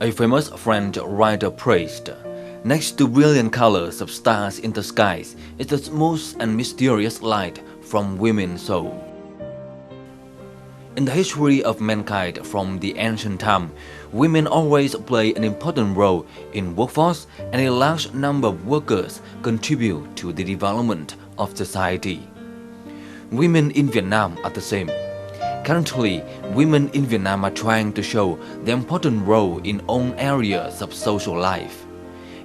A famous French writer praised, "Next to brilliant colors of stars in the skies is the smooth and mysterious light from women's soul." In the history of mankind from the ancient time, women always play an important role in workforce, and a large number of workers contribute to the development of society. Women in Vietnam are the same. Currently, women in Vietnam are trying to show their important role in all areas of social life.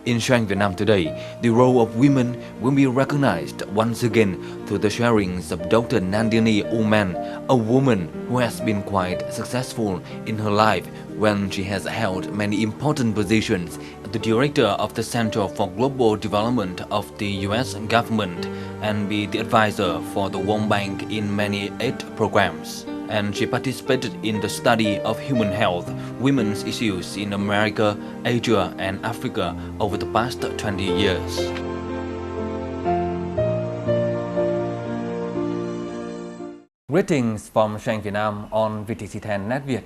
In Trong Vietnam today, the role of women will be recognized once again through the sharings of Dr. Nandini Uman, a woman who has been quite successful in her life when she has held many important positions, the director of the Center for Global Development of the US government, and be the advisor for the World Bank in many aid programs. And she participated in the study of human health, women's issues in America, Asia, and Africa over the past 20 years. Greetings from Trong Vietnam on VTC10 Net Việt.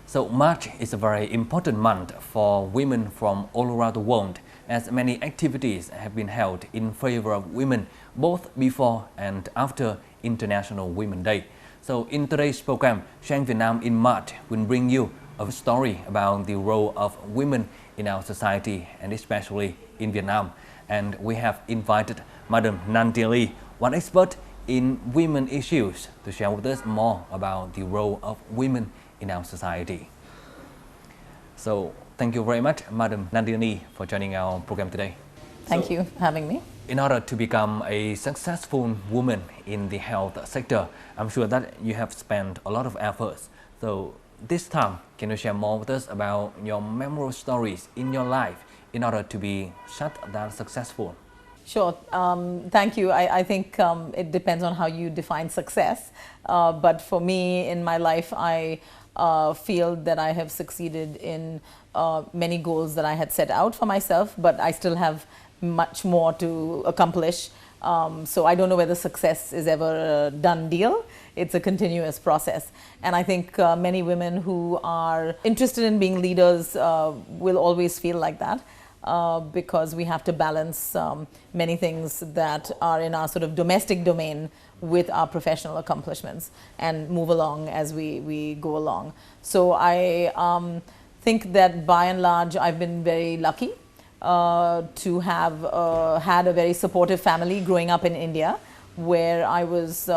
So March is a very important month for women from all around the world, as many activities have been held in favor of women both before and after International Women's Day. So in today's program, Trong Vietnam in March will bring you a story about the role of women in our society and especially in Vietnam. And we have invited Madam Nandini, one expert in women issues, to share with us more about the role of women in our society. So thank you very much, Madam Nandini, for joining our program today. Thank you for having me. In order to become a successful woman in the health sector, I'm sure that you have spent a lot of efforts. So this time, can you share more with us about your memorable stories in your life in order to be such that successful? Sure. Thank you. I think it depends on how you define success. But for me, in my life, I feel that I have succeeded in many goals that I had set out for myself, but I still have much more to accomplish. So I don't know whether success is ever a done deal. It's a continuous process. And I think many women who are interested in being leaders will always feel like that. Because we have to balance many things that are in our sort of domestic domain with our professional accomplishments and move along as we go along. So I think that by and large I've been very lucky to have had a very supportive family growing up in India, where I was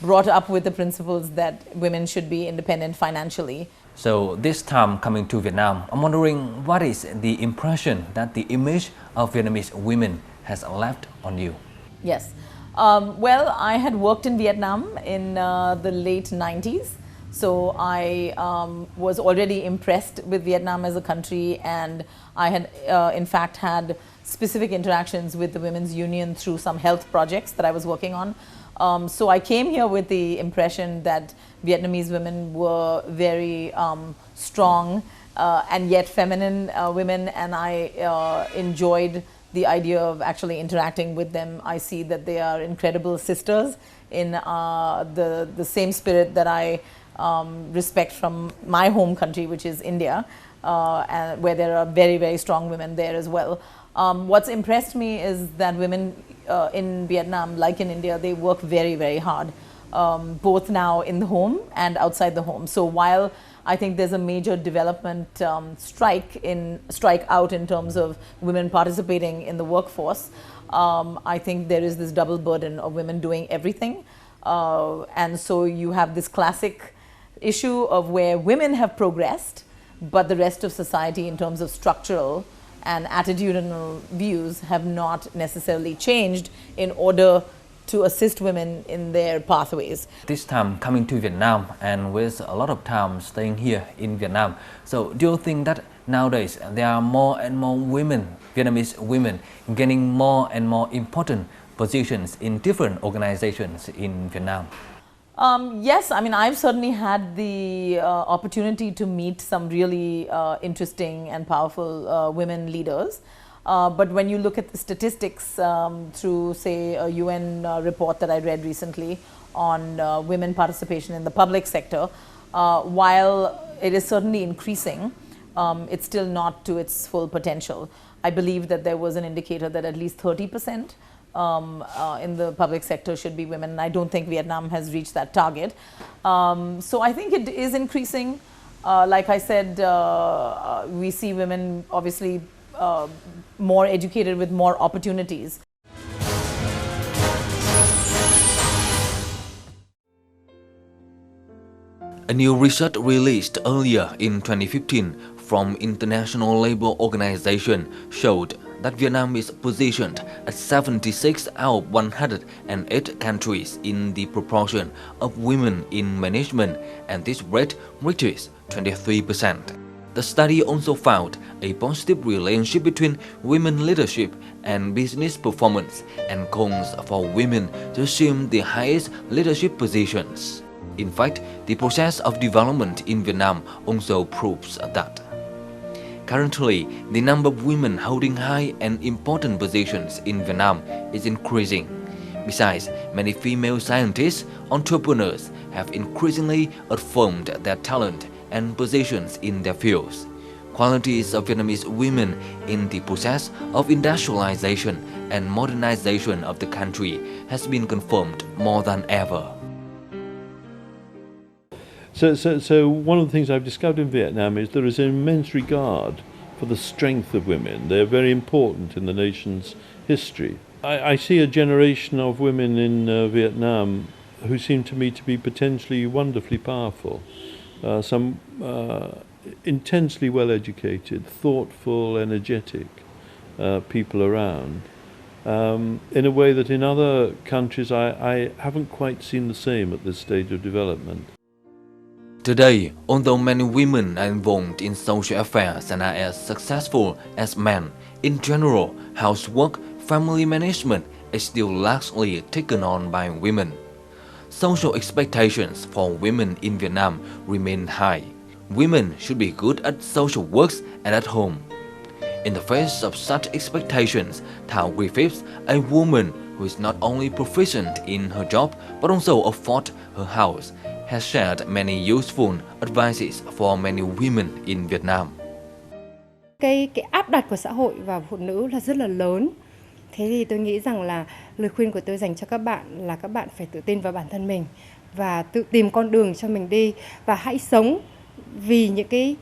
brought up with the principles that women should be independent financially. So this time coming to Vietnam, I'm wondering what is the impression that the image of Vietnamese women has left on you? Yes. Well, I had worked in Vietnam in the late 90s. So I was already impressed with Vietnam as a country, and I had in fact had specific interactions with the Women's Union through some health projects that I was working on. So I came here with the impression that Vietnamese women were very strong and yet feminine women, and I enjoyed the idea of actually interacting with them. I see that they are incredible sisters in the same spirit that I respect from my home country, which is India, and where there are very, very strong women there as well. What's impressed me is that women in Vietnam, like in India, they work very, very hard, both now in the home and outside the home. So while I think there's a major development strike out in terms of women participating in the workforce, I think there is this double burden of women doing everything. And so you have this classic issue of where women have progressed, but the rest of society in terms of structural and attitudinal views have not necessarily changed in order to assist women in their pathways. This time coming to Vietnam and with a lot of time staying here in Vietnam, so do you think that nowadays there are more and more women, Vietnamese women, gaining more and more important positions in different organizations in Vietnam? Yes, I mean, I've certainly had the opportunity to meet some really interesting and powerful women leaders. But when you look at the statistics through, say, a UN report that I read recently on women participation in the public sector, while it is certainly increasing, it's still not to its full potential. I believe that there was an indicator that at least 30% in the public sector should be women. I don't think Vietnam has reached that target. So I think it is increasing. Like I said, we see women obviously more educated with more opportunities. A new research released earlier in 2015 from International Labour Organization showed that Vietnam is positioned at 76 out of 108 countries in the proportion of women in management, and this rate reaches 23%. The study also found a positive relationship between women leadership and business performance and calls for women to assume the highest leadership positions. In fact, the process of development in Vietnam also proves that. Currently, the number of women holding high and important positions in Vietnam is increasing. Besides, many female scientists, entrepreneurs have increasingly affirmed their talent and positions in their fields. Qualities of Vietnamese women in the process of industrialization and modernization of the country has been confirmed more than ever. So one of the things I've discovered in Vietnam is there is an immense regard for the strength of women. They're very important in the nation's history. I see a generation of women in Vietnam who seem to me to be potentially wonderfully powerful. Some intensely well-educated, thoughtful, energetic people around. In a way that in other countries I haven't quite seen the same at this stage of development. Today, although many women are involved in social affairs and are as successful as men, in general, housework, family management is still largely taken on by women. Social expectations for women in Vietnam remain high. Women should be good at social works and at home. In the face of such expectations, Thảo Griffiths, a woman who is not only proficient in her job but also afford her house, has shared many useful advices for many women in Vietnam. Cái áp đặt của xã hội vào phụ nữ là rất là lớn. Thế thì tôi nghĩ rằng là lời khuyên của tôi dành cho các bạn là các bạn phải tự tin vào bản thân mình và tự tìm con đường cho mình đi, và hãy sống vì những cái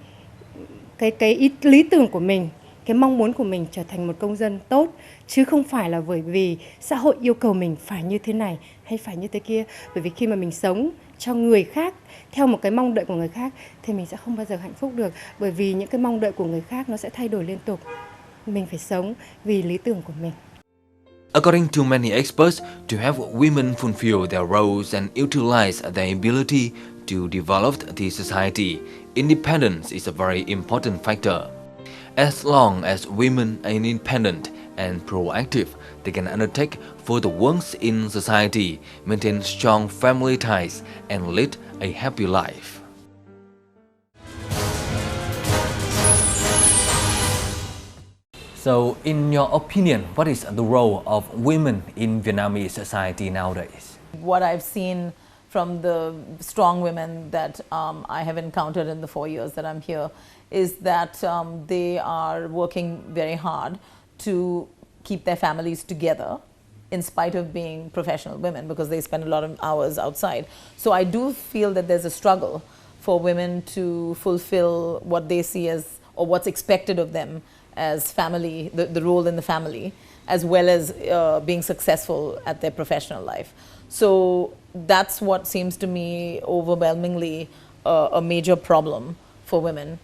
lý tưởng của mình, cái mong muốn của mình trở thành một công dân tốt, chứ không phải là bởi vì xã hội yêu cầu mình phải như thế này hay phải như thế kia. Bởi vì khi mà mình sống cho người khác theo một cái mong đợi của người khác thì mình sẽ không bao giờ hạnh phúc được, bởi vì những cái mong đợi của người khác nó sẽ thay đổi liên tục. Mình phải sống vì lý tưởng của mình. According to many experts, to have women fulfill their roles and utilize their ability to develop the society, independence is a very important factor. As long as women are independent and proactive, they can undertake further works in society, maintain strong family ties, and lead a happy life. So, in your opinion, what is the role of women in Vietnamese society nowadays? What I've seen from the strong women that I have encountered in the 4 years that I'm here is that they are working very hard to keep their families together in spite of being professional women, because they spend a lot of hours outside. So I do feel that there's a struggle for women to fulfill what they see as, or what's expected of them as family, the role in the family, as well as being successful at their professional life. So that's what seems to me overwhelmingly a major problem for women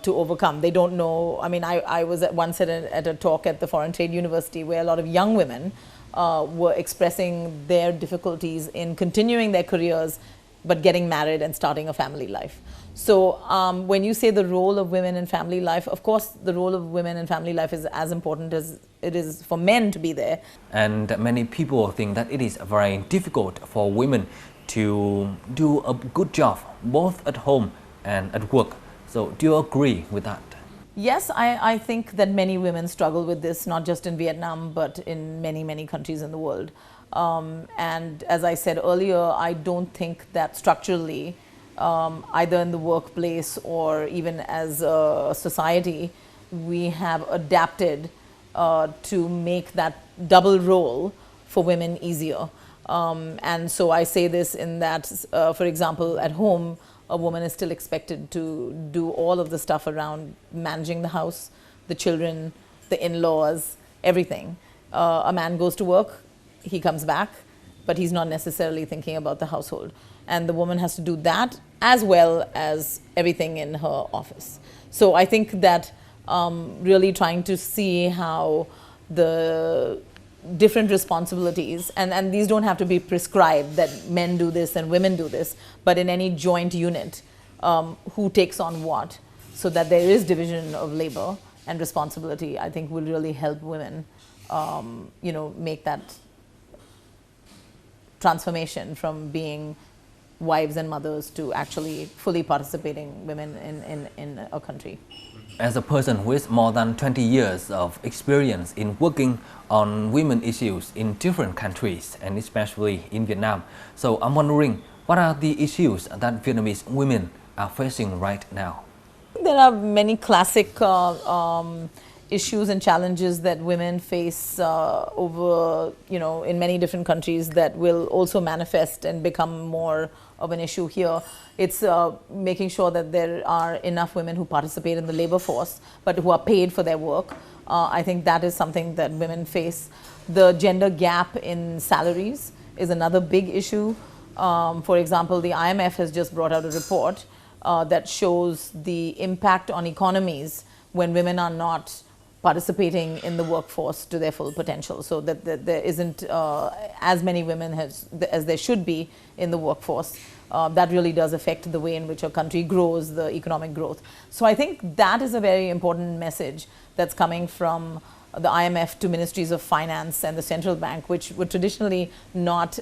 to overcome. They don't know. I mean, I was once at a talk at the Foreign Trade University where a lot of young women were expressing their difficulties in continuing their careers but getting married and starting a family life. So when you say the role of women in family life, of course the role of women in family life is as important as it is for men to be there. And many people think that it is very difficult for women to do a good job both at home and at work. So do you agree with that? Yes, I think that many women struggle with this, not just in Vietnam, but in many, many countries in the world. And as I said earlier, I don't think that structurally either in the workplace or even as a society, we have adapted to make that double role for women easier. And so I say this in that, for example, at home, a woman is still expected to do all of the stuff around managing the house, the children, the in-laws, everything. A man goes to work, he comes back, but he's not necessarily thinking about the household. And the woman has to do that as well as everything in her office. So I think that really trying to see how the different responsibilities, and these don't have to be prescribed that men do this and women do this, but in any joint unit, who takes on what, so that there is division of labor and responsibility, I think will really help women, make that transformation from being wives and mothers to actually fully participating women in a country. As a person with more than 20 years of experience in working on women issues in different countries and especially in Vietnam, so I'm wondering, what are the issues that Vietnamese women are facing right now? There are many classic issues and challenges that women face in many different countries that will also manifest and become more of an issue here. It's making sure that there are enough women who participate in the labor force, but who are paid for their work. I think that is something that women face. The gender gap in salaries is another big issue. For example, the IMF has just brought out a report that shows the impact on economies when women are not participating in the workforce to their full potential. So that there isn't as many women as there should be in the workforce. That really does affect the way in which a country grows, the economic growth. So I think that is a very important message that's coming from the IMF to ministries of finance and the central bank, which were traditionally not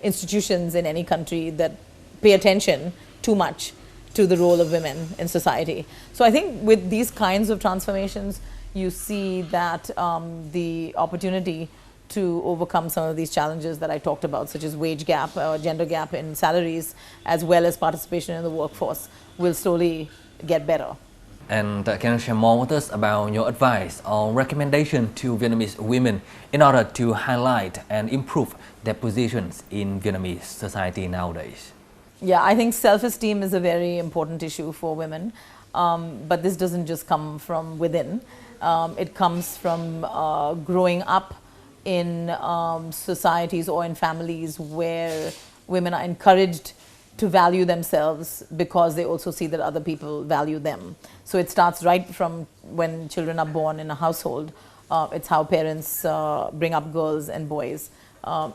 institutions in any country that pay attention too much to the role of women in society. So I think with these kinds of transformations, you see that the opportunity to overcome some of these challenges that I talked about, such as wage gap, gender gap in salaries, as well as participation in the workforce, will slowly get better. And can you share more with us about your advice or recommendation to Vietnamese women in order to highlight and improve their positions in Vietnamese society nowadays? Yeah, I think self-esteem is a very important issue for women, but this doesn't just come from within. It comes from growing up in societies or in families where women are encouraged to value themselves because they also see that other people value them. So it starts right from when children are born in a household. It's how parents bring up girls and boys. I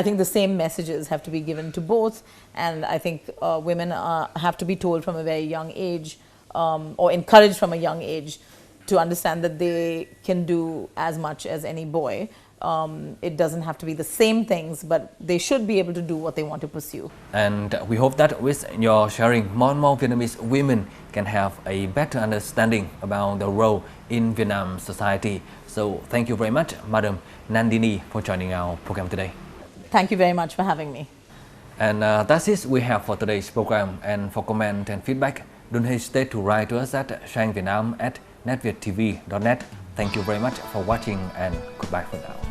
think the same messages have to be given to both, and I think women have to be told from a very young age, or encouraged from a young age, to understand that they can do as much as any boy. It doesn't have to be the same things, but they should be able to do what they want to pursue. And we hope that with your sharing, more and more Vietnamese women can have a better understanding about the role in Vietnam society. So thank you very much, Madam Nandini, for joining our program today. Thank you very much for having me. And that's it we have for today's program. And for comment and feedback, don't hesitate to write to us at shangvietnam@netvietTV.net. Thank you very much for watching and goodbye for now.